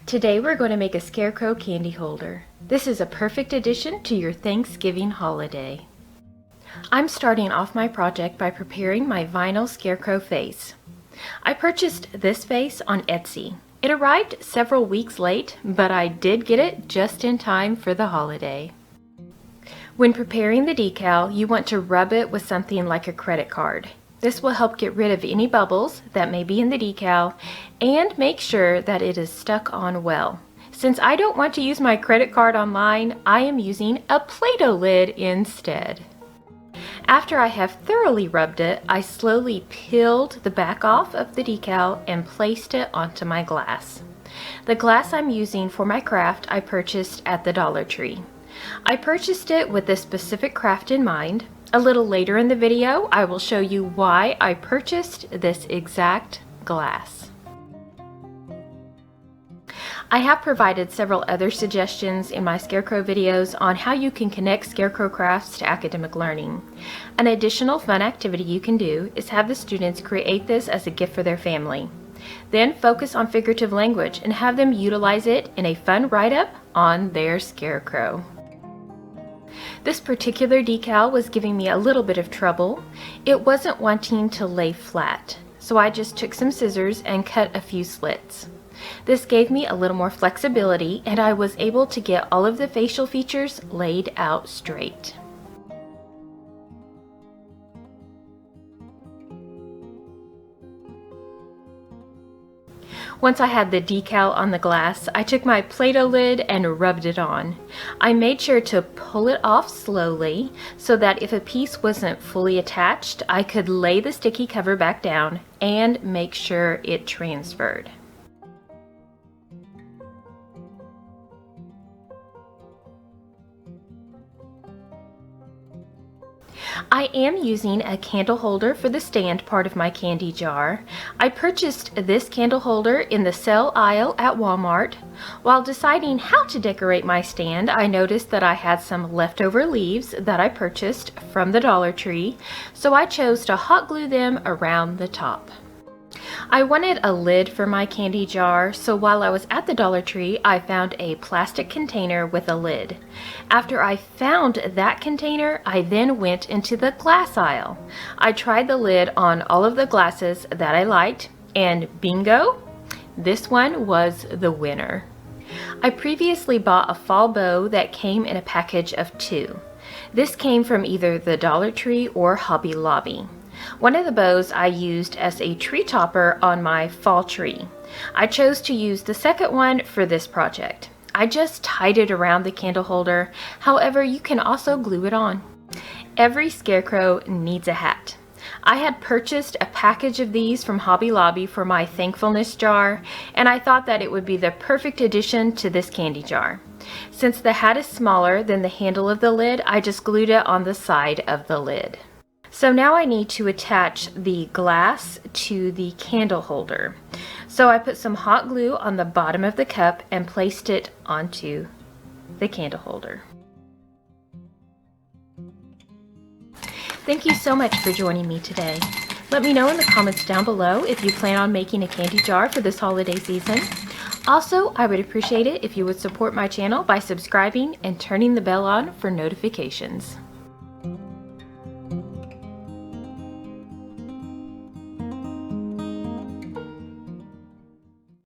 Today we're going to make a Scarecrow candy holder. This is a perfect addition to your Thanksgiving holiday. I'm starting off my project by preparing my vinyl Scarecrow face. I purchased this face on Etsy. It arrived several weeks late, but I did get it just in time for the holiday. When preparing the decal, you want to rub it with something like a credit card. This will help get rid of any bubbles that may be in the decal and make sure that it is stuck on well. Since I don't want to use my credit card online, I am using a Play-Doh lid instead. After I have thoroughly rubbed it, I slowly peeled the back off of the decal and placed it onto my glass. The glass I'm using for my craft I purchased at the Dollar Tree. I purchased it with this specific craft in mind. A little later in the video, I will show you why I purchased this exact glass. I have provided several other suggestions in my Scarecrow videos on how you can connect Scarecrow crafts to academic learning. An additional fun activity you can do is have the students create this as a gift for their family. Then focus on figurative language and have them utilize it in a fun write-up on their Scarecrow. This particular decal was giving me a little bit of trouble. It wasn't wanting to lay flat, so I just took some scissors and cut a few slits. This gave me a little more flexibility and I was able to get all of the facial features laid out straight. Once I had the decal on the glass, I took my Play-Doh lid and rubbed it on. I made sure to pull it off slowly so that if a piece wasn't fully attached, I could lay the sticky cover back down and make sure it transferred. I am using a candle holder for the stand part of my candy jar. I purchased this candle holder in the sale aisle at Walmart. While deciding how to decorate my stand, I noticed that I had some leftover leaves that I purchased from the Dollar Tree, so I chose to hot glue them around the top. I wanted a lid for my candy jar, so while I was at the Dollar Tree, I found a plastic container with a lid. After I found that container, I then went into the glass aisle. I tried the lid on all of the glasses that I liked, and bingo, this one was the winner. I previously bought a fall bow that came in a package of 2. This came from either the Dollar Tree or Hobby Lobby. One of the bows I used as a tree topper on my fall tree. I chose to use the second one for this project. I just tied it around the candle holder, however you can also glue it on. Every Scarecrow needs a hat. I had purchased a package of these from Hobby Lobby for my thankfulness jar, and I thought that it would be the perfect addition to this candy jar. Since the hat is smaller than the handle of the lid, I just glued it on the side of the lid. So now I need to attach the glass to the candle holder. So I put some hot glue on the bottom of the cup and placed it onto the candle holder. Thank you so much for joining me today. Let me know in the comments down below if you plan on making a candy jar for this holiday season. Also, I would appreciate it if you would support my channel by subscribing and turning the bell on for notifications.